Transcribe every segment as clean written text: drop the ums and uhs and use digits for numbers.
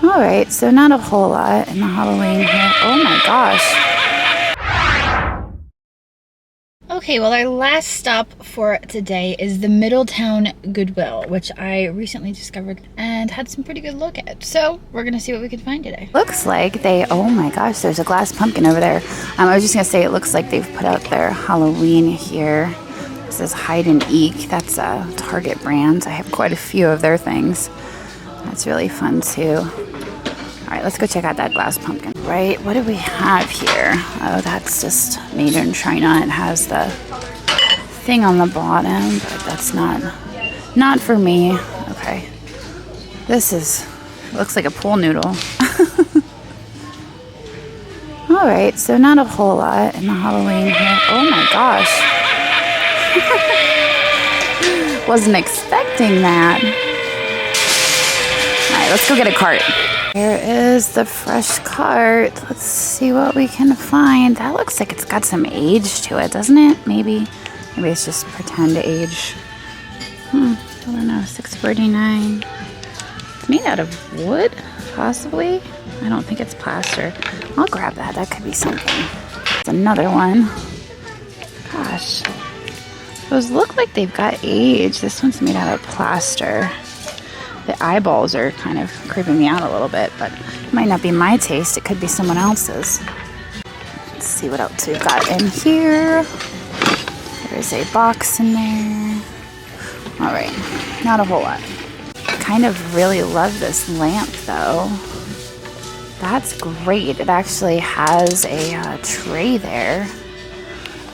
All right, so not a whole lot in the Halloween here. Oh my gosh. Okay, well, our last stop for today is the Middletown Goodwill, which I recently discovered and had some pretty good look at. So we're gonna see what we can find today. Looks like they, oh my gosh, there's a glass pumpkin over there. I was just gonna say it looks like they've put out their Halloween here. This is Hide and Eek. That's a Target brand. I have quite a few of their things. That's really fun too. All right, let's go check out that glass pumpkin. Right, what do we have here? Oh, that's just made in China. It has the thing on the bottom, but that's not for me. Okay, this looks like a pool noodle. All right, so not a whole lot in the Halloween here. Oh my gosh. Wasn't expecting that. All right, let's go get a cart. Here is the fresh cart. Let's see what we can find. That looks like it's got some age to it, doesn't it? Maybe it's just pretend age. I don't know, $6.49. It's made out of wood, possibly. I don't think it's plaster. I'll grab that. That could be something. It's another one. Gosh. Those look like they've got age. This one's made out of plaster. The eyeballs are kind of creeping me out a little bit, but it might not be my taste. It could be someone else's. Let's see what else we've got in here. There's a box in there. All right, not a whole lot. I kind of really love this lamp, though. That's great. It actually has a tray there.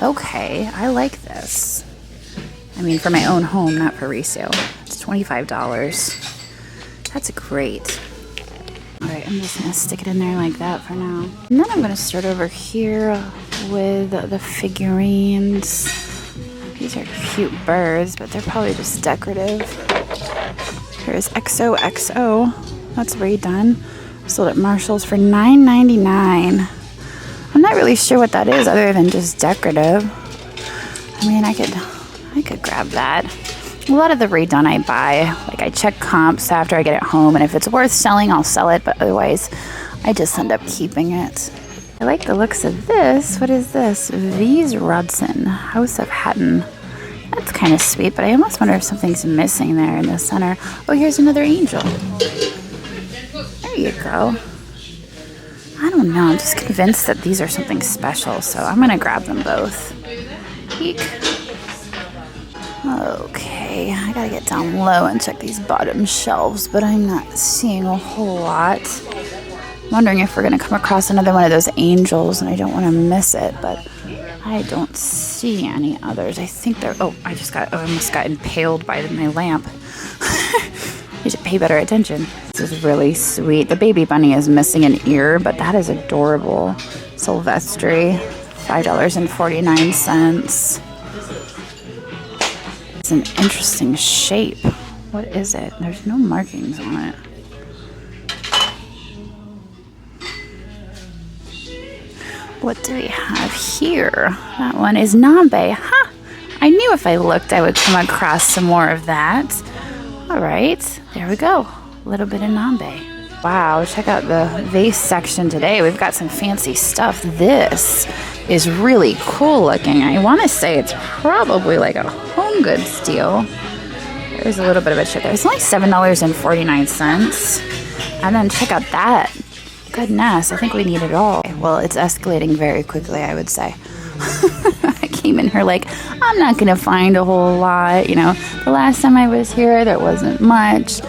Okay, I like this. I mean, for my own home, not for resale. It's $25. That's great. All right, I'm just gonna stick it in there like that for now. And then I'm gonna start over here with the figurines. These are cute birds, but they're probably just decorative. Here's XOXO. That's redone. Sold at Marshall's for $9.99. I'm not really sure what that is other than just decorative. I mean, I could grab that. A lot of the redone I buy, like I check comps after I get it home, and if it's worth selling, I'll sell it, but otherwise I just end up keeping it. I like the looks of this. What is this? V's Rodson, House of Hatton. That's kind of sweet, but I almost wonder if something's missing there in the center. Oh, here's another angel. There you go. I don't know, I'm just convinced that these are something special, so I'm gonna grab them both. Eek. Okay, I gotta get down low and check these bottom shelves, but I'm not seeing a whole lot. I'm wondering if we're gonna come across another one of those angels, and I don't want to miss it, but I don't see any others. I think they're, oh, I almost got impaled by my lamp. You should pay better attention. This is really sweet. The baby bunny is missing an ear, but that is adorable. Silvestri, $5.49. It's an interesting shape. What is it? There's no markings on it. What do we have here? That one is Nambe. Huh. I knew if I looked I would come across some more of that. All right, there we go. A little bit of Nambe. Wow, check out the vase section today. We've got some fancy stuff. This is really cool looking. I want to say it's probably like a home goods deal. There's a little bit of a chip there. It's only $7.49. And then check out that. Goodness, I think we need it all. Well, it's escalating very quickly, I would say. I came in here like, I'm not going to find a whole lot. You know, the last time I was here, there wasn't much.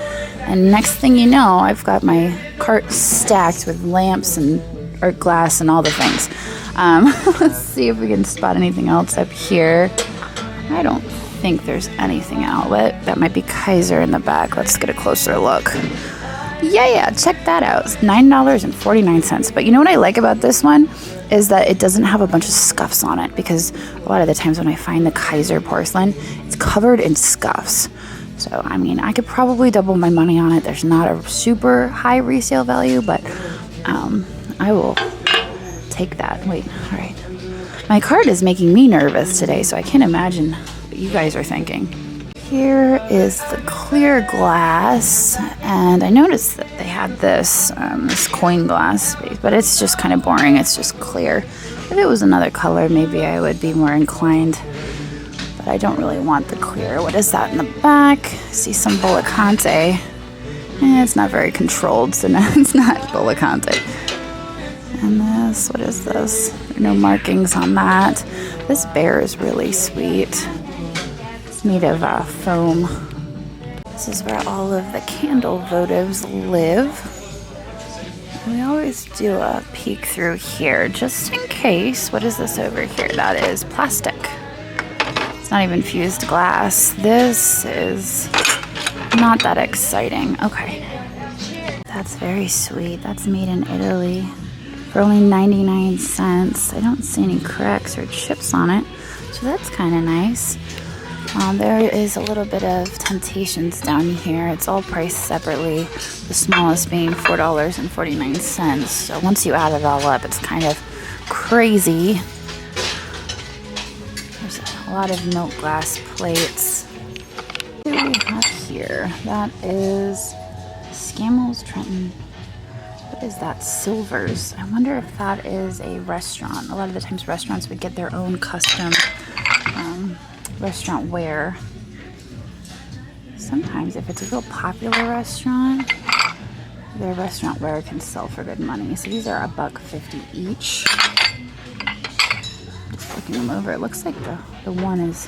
And next thing you know, I've got my cart stacked with lamps and art glass and all the things. Let's see if we can spot anything else up here. I don't think there's anything outlet. That might be Kaiser in the back. Let's get a closer look. Yeah, check that out. It's $9.49. But you know what I like about this one is that it doesn't have a bunch of scuffs on it, because a lot of the times when I find the Kaiser porcelain, it's covered in scuffs. So, I mean, I could probably double my money on it. There's not a super high resale value, but I will take that. Wait, all right. My cart is making me nervous today, so I can't imagine what you guys are thinking. Here is the clear glass, and I noticed that they had this this coin glass space, but it's just kind of boring. It's just clear. If it was another color, maybe I would be more inclined, but I don't really want the clear. What is that in the back? I see some Bullacante. It's not very controlled, so no, it's not Bullacante. And this, what is this? There are no markings on that. This bear is really sweet. It's made of foam. This is where all of the candle votives live. We always do a peek through here, just in case. What is this over here? That is plastic. It's not even fused glass. This is not that exciting. Okay. That's very sweet. That's made in Italy for only 99 cents. I don't see any cracks or chips on it, so that's kind of nice. There is a little bit of Temptations down here. It's all priced separately, the smallest being $4.49. So once you add it all up, it's kind of crazy. There's a lot of milk glass plates. What do we have here? That is Scammell's Trenton. What is that? Silvers. I wonder if that is a restaurant. A lot of the times restaurants would get their own custom restaurant wear. Sometimes if it's a real popular restaurant, their restaurant wear can sell for good money. So these are $1.50 each. Just looking them over, it looks like the one is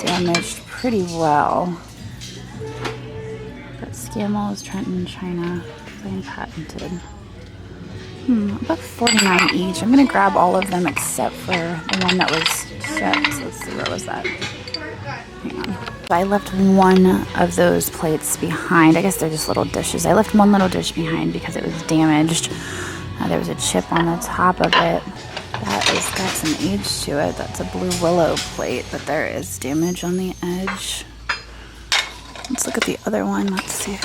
damaged pretty well. But Scammell's Trenton China, plain patented. $1.49 each. I'm gonna grab all of them except for the one that was chipped. Let's see, where was that? Hang on. I left one of those plates behind. I guess they're just little dishes. I left one little dish behind because it was damaged. There was a chip on the top of it. That has got some age to it. That's a blue willow plate, but there is damage on the edge. Let's look at the other one. Let's see.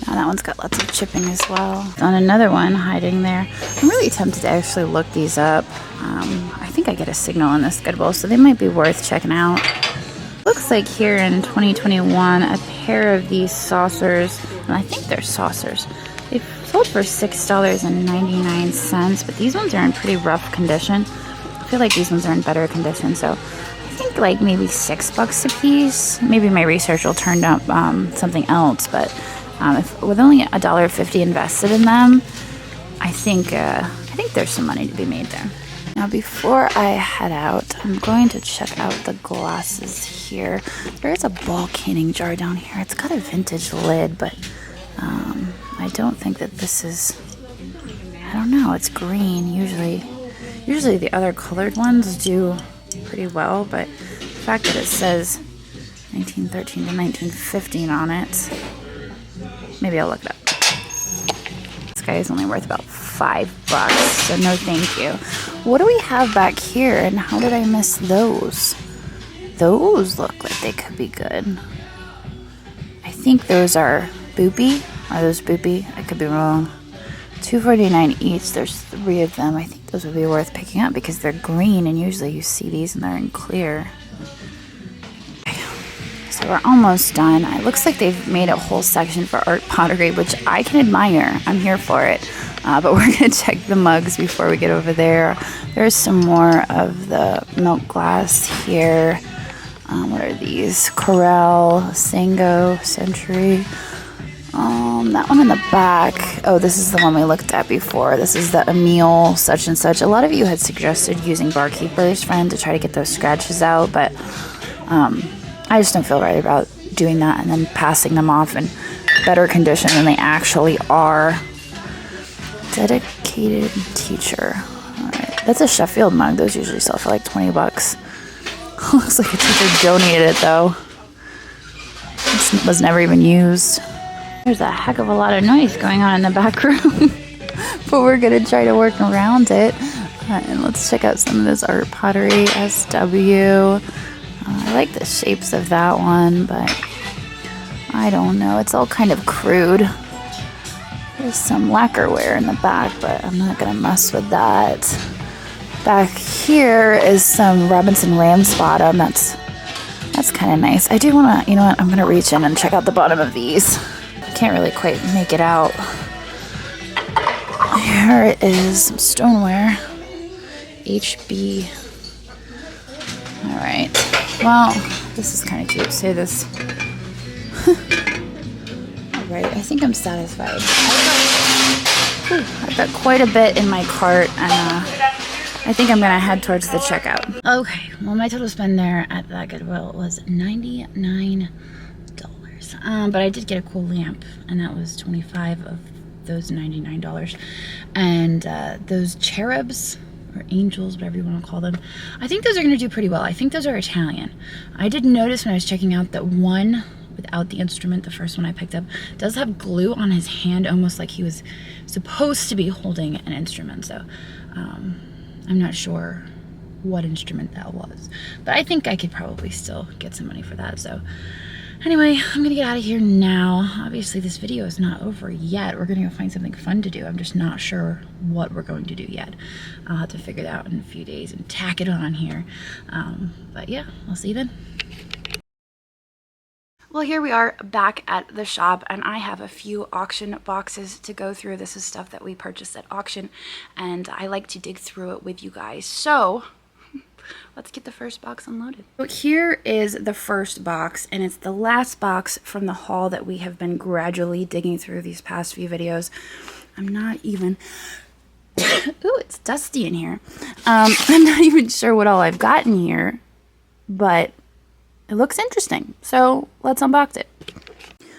Now that one's got lots of chipping as well. On another one hiding there. I'm really tempted to actually look these up. I think I get a signal in this Goodwill, so they might be worth checking out. Looks like here in 2021, a pair of these saucers, and I think they're saucers, they've sold for $6.99, but these ones are in pretty rough condition. I feel like these ones are in better condition, so I think like maybe $6 a piece. Maybe my research will turn up something else, but with only $1.50 invested in them, I think there's some money to be made there. Now before I head out, I'm going to check out the glasses here. There is a ball canning jar down here. It's got a vintage lid, but I don't think that this is, I don't know, it's green. Usually the other colored ones do pretty well, but the fact that it says 1913 to 1915 on it, maybe I'll look it up. This guy is only worth about $5, so no thank you. What do we have back here, and how did I miss those? Those look like they could be good. I think those are Boopy. Are those Boopy? I could be wrong. $2.49 each. There's 3 of them. I think those would be worth picking up because they're green, and usually you see these and they're in clear. So we're almost done. It looks like they've made a whole section for art pottery, which I can admire. I'm here for it. But we're going to check the mugs before we get over there. There's some more of the milk glass here. What are these? Corel, Sango, Century. That one in the back. Oh, this is the one we looked at before. This is the Emile such and such. A lot of you had suggested using Barkeeper's Friend to try to get those scratches out, but I just don't feel right about doing that and then passing them off in better condition than they actually are. Dedicated teacher. Alright, that's a Sheffield mug. Those usually sell for like $20. Looks like a teacher donated it though. This was never even used. There's a heck of a lot of noise going on in the back room. But we're gonna try to work around it. And let's check out some of this art pottery. SW. I like the shapes of that one, but I don't know. It's all kind of crude. There's some lacquerware in the back, but I'm not gonna mess with that. Back here is some Robinson Ramsbottom. That's That's kind of nice. I do want to, you know what, I'm going to reach in and check out the bottom of these. Can't really quite make it out. Here is some stoneware. HB. Alright. Well, this is kind of cute. Say this. Alright, I think I'm satisfied. I've got quite a bit in my cart, and I think I'm going to head towards the checkout. Okay, well, my total spend there at that Goodwill was $99. But I did get a cool lamp, and that was 25 of those $99. And those cherubs, or angels, whatever you want to call them, I think those are going to do pretty well. I think those are Italian. I did notice when I was checking out that one without the instrument, the first one I picked up, does have glue on his hand, almost like he was supposed to be holding an instrument. So I'm not sure what instrument that was, but I think I could probably still get some money for that. So anyway, I'm gonna get out of here now. Obviously this video is not over yet. We're gonna go find something fun to do. I'm just not sure what we're going to do yet. I'll have to figure that out in a few days and tack it on here. But yeah, I'll see you then. Well, here we are back at the shop, and I have a few auction boxes to go through. This is stuff that we purchased at auction, and I like to dig through it with you guys. So let's get the first box unloaded. So here is the first box, and it's the last box from the haul that we have been gradually digging through these past few videos. I'm not even... Ooh, it's dusty in here. I'm not even sure what all I've got in here, but it looks interesting, so let's unbox it.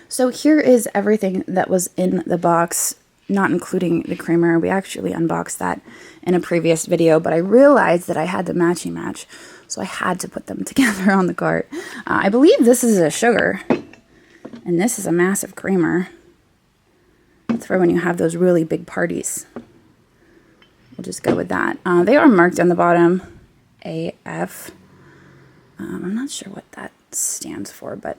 So here is everything that was in the box, not including the creamer. We actually unboxed that in a previous video, but I realized that I had the matchy match, so I had to put them together on the cart. I believe this is a sugar, and this is a massive creamer. That's for when you have those really big parties. We'll just go with that. They are marked on the bottom, AF. I'm not sure what that stands for, but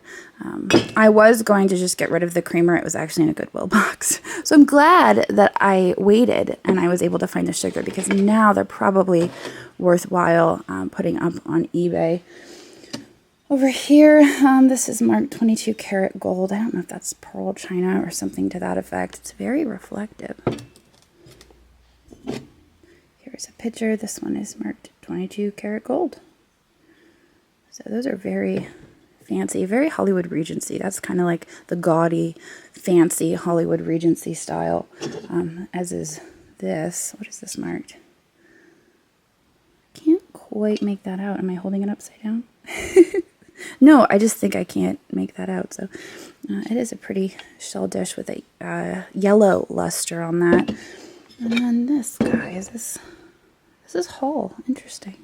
I was going to just get rid of the creamer. It was actually in a Goodwill box. So I'm glad that I waited and I was able to find the sugar, because now they're probably worthwhile putting up on eBay. Over here, this is marked 22 karat gold. I don't know if that's pearl china or something to that effect. It's very reflective. Here's a picture. This one is marked 22 karat gold. So those are very fancy, very Hollywood Regency. That's kind of like the gaudy, fancy Hollywood Regency style, as is this. What is this marked? Can't quite make that out. Am I holding it upside down? No, I just think I can't make that out. So it is a pretty shell dish with a yellow luster on that. And then this guy, this is whole. Interesting.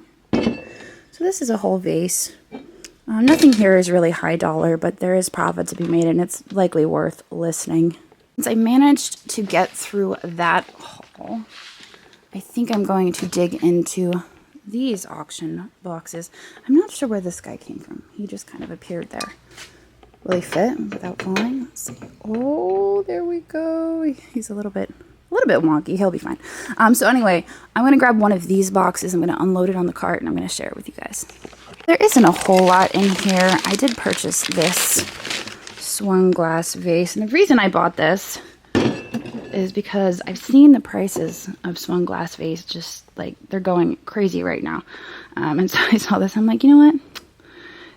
So this is a whole vase. Nothing here is really high dollar, but there is profit to be made, and it's likely worth listening. Since I managed to get through that haul, I think I'm going to dig into these auction boxes. I'm not sure where this guy came from. He just kind of appeared there. Will he fit without falling? Let's see. Oh, there we go. He's a little bit wonky. He'll be fine. So anyway, I'm going to grab one of these boxes. I'm going to unload it on the cart, and I'm going to share it with you guys. There isn't a whole lot in here. I did purchase this swung glass vase, and the reason I bought this is because I've seen the prices of swung glass vase, just like they're going crazy right now. And so I saw this. I'm like, you know what?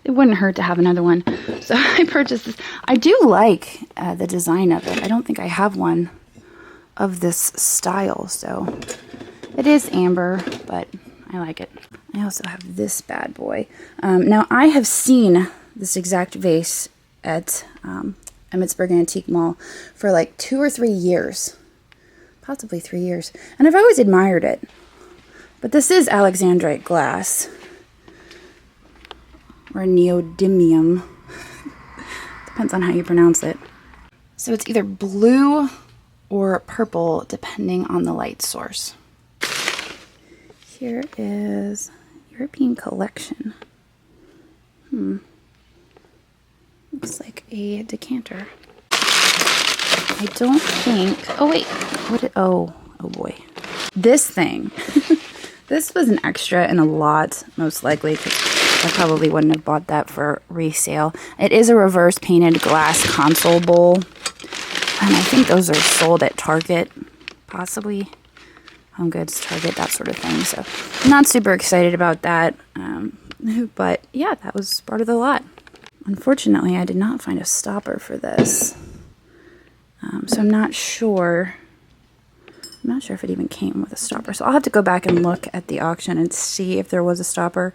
It wouldn't hurt to have another one. So I purchased this. I do like the design of it. I don't think I have one of this style, so it is amber, but I like it. I also have this bad boy. Now I have seen this exact vase at Emmitsburg Antique Mall for like 2 or 3 years, possibly 3 years, and I've always admired it. But this is Alexandrite Glass, or neodymium, depends on how you pronounce it. So it's either blue or purple, depending on the light source. Here is European Collection. Looks like a decanter. I don't think... Oh, wait. Oh boy. This thing. This was an extra in a lot, most likely, because I probably wouldn't have bought that for resale. It is a reverse painted glass console bowl. And I think those are sold at Target, possibly. Home Goods, Target, that sort of thing. So I'm not super excited about that. But yeah, that was part of the lot. Unfortunately, I did not find a stopper for this. So I'm not sure if it even came with a stopper. So I'll have to go back and look at the auction and see if there was a stopper,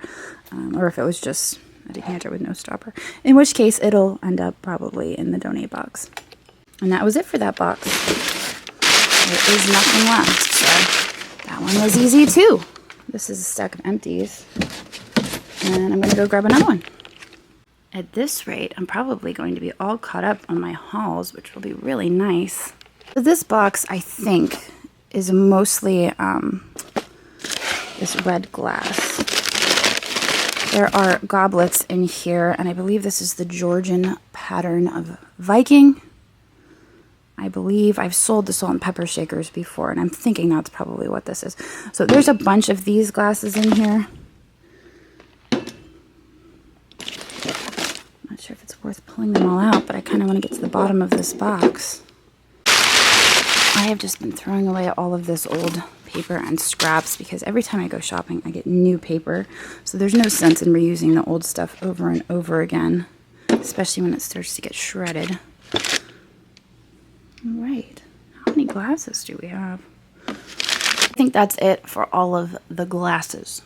or if it was just a decanter with no stopper. In which case, it'll end up probably in the donate box. And that was it for that box. There is nothing left, so that one was easy too. This is a stack of empties. And I'm going to go grab another one. At this rate, I'm probably going to be all caught up on my hauls, which will be really nice. So this box, I think, is mostly this red glass. There are goblets in here, and I believe this is the Georgian pattern of Viking. I believe I've sold the salt and pepper shakers before, and I'm thinking that's probably what this is. So there's a bunch of these glasses in here. Not sure if it's worth pulling them all out, but I kind of want to get to the bottom of this box. I have just been throwing away all of this old paper and scraps because every time I go shopping, I get new paper. So there's no sense in reusing the old stuff over and over again, especially when it starts to get shredded. All right, how many glasses do we have? I think that's it for all of the glasses.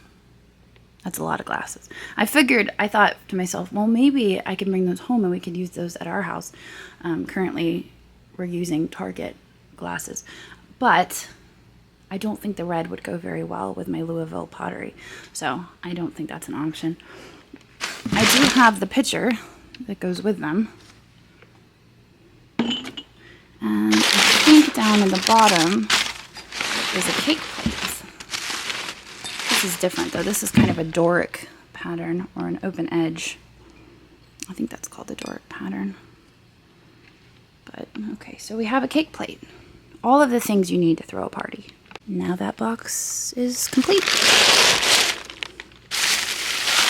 That's a lot of glasses. I thought to myself, well, maybe I can bring those home and we could use those at our house. Currently, we're using Target glasses, but I don't think the red would go very well with my Louisville pottery, so I don't think that's an option. I do have the pitcher that goes with them. And I think down in the bottom is a cake plate. This is different though. This is kind of a Doric pattern, or an open edge. I think that's called the Doric pattern. But okay, so we have a cake plate. All of the things you need to throw a party. Now that box is complete.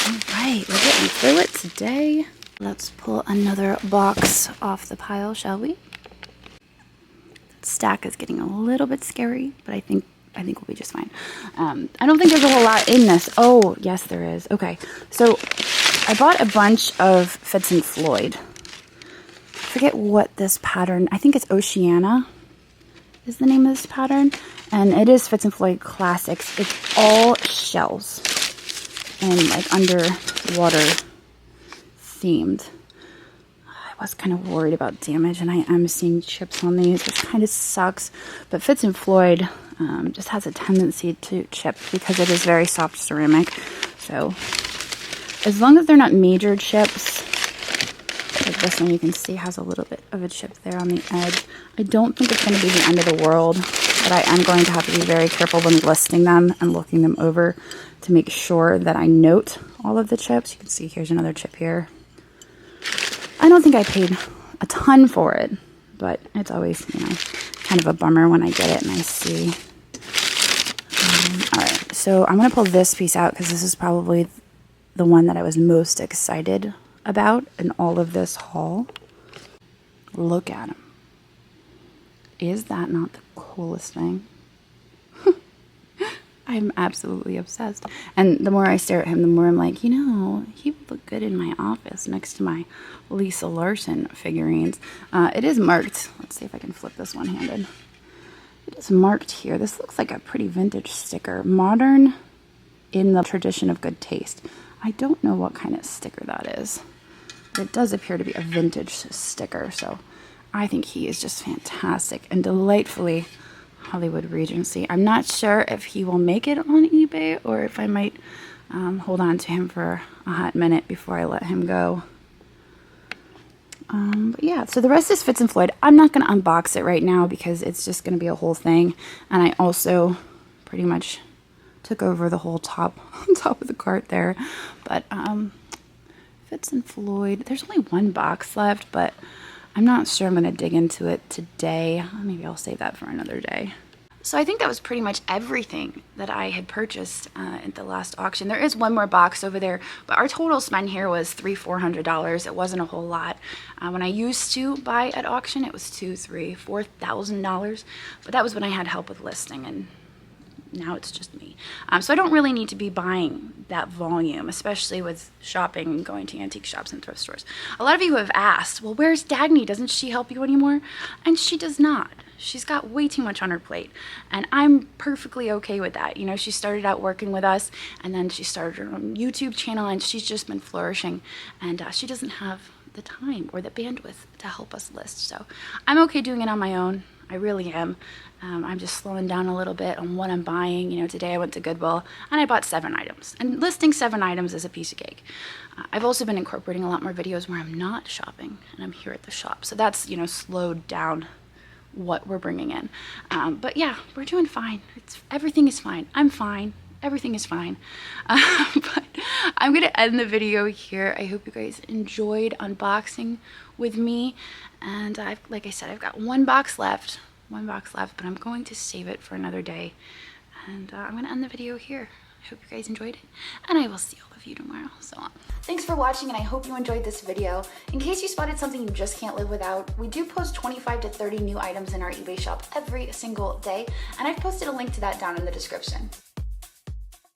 All right, we're getting through it today. Let's pull another box off the pile, shall we? Stack is getting a little bit scary, but I think we'll be just fine. I don't think there's a whole lot in this. Oh, yes, there is. Okay, so I bought a bunch of Fitz and Floyd. I forget what this pattern, I think it's Oceana is the name of this pattern, and it is Fitz and Floyd Classics. It's all shells and like underwater themed. I was kind of worried about damage, and I am seeing chips on these, which kind of sucks. But Fitz and Floyd just has a tendency to chip because it is very soft ceramic. So as long as they're not major chips, like this one you can see has a little bit of a chip there on the edge. I don't think it's going to be the end of the world, but I am going to have to be very careful when listing them and looking them over to make sure that I note all of the chips. You can see here's another chip here. I don't think I paid a ton for it, but it's always, kind of a bummer when I get it and I see. All right, so I'm going to pull this piece out because this is probably the one that I was most excited about in all of this haul. Look at him. Is that not the coolest thing? I'm absolutely obsessed. And the more I stare at him, the more I'm like, he would look good in my office next to my Lisa Larson figurines. It is marked. Let's see if I can flip this one-handed. It is marked here. This looks like a pretty vintage sticker. Modern in the tradition of good taste. I don't know what kind of sticker that is. But it does appear to be a vintage sticker, so I think he is just fantastic and delightfully Hollywood Regency. I'm not sure if he will make it on eBay or if I might hold on to him for a hot minute before I let him go. But yeah, so the rest is Fitz and Floyd. I'm not going to unbox it right now because it's just going to be a whole thing. And I also pretty much took over the whole top of the cart there. But Fitz and Floyd, there's only one box left, but I'm not sure I'm going to dig into it today. Maybe I'll save that for another day. So I think that was pretty much everything that I had purchased at the last auction. There is one more box over there, but our total spend here was $300-400. It wasn't a whole lot. When I used to buy at auction, it was $2,000-4,000, but that was when I had help with listing, and now it's just me. So I don't really need to be buying that volume, especially with shopping and going to antique shops and thrift stores. A lot of you have asked, well, where's Dagny? Doesn't she help you anymore? And she does not. She's got way too much on her plate, and I'm perfectly okay with that. You know, she started out working with us, and then she started her own YouTube channel, and she's just been flourishing, and she doesn't have the time or the bandwidth to help us list. So I'm okay doing it on my own. I really am. I'm just slowing down a little bit on what I'm buying. You know, today I went to Goodwill and I bought 7 items, and listing 7 items is a piece of cake. I've also been incorporating a lot more videos where I'm not shopping and I'm here at the shop. So that's, you know, slowed down what we're bringing in. But yeah, we're doing fine. Everything is fine. I'm fine. Everything is fine. But I'm going to end the video here. I hope you guys enjoyed unboxing with me. And like I said, I've got one box left, but I'm going to save it for another day. And I'm going to end the video here. I hope you guys enjoyed it, and I will see all of you tomorrow. So thanks for watching, and I hope you enjoyed this video. In case you spotted something you just can't live without, we do post 25 to 30 new items in our eBay shop every single day, and I've posted a link to that down in the description.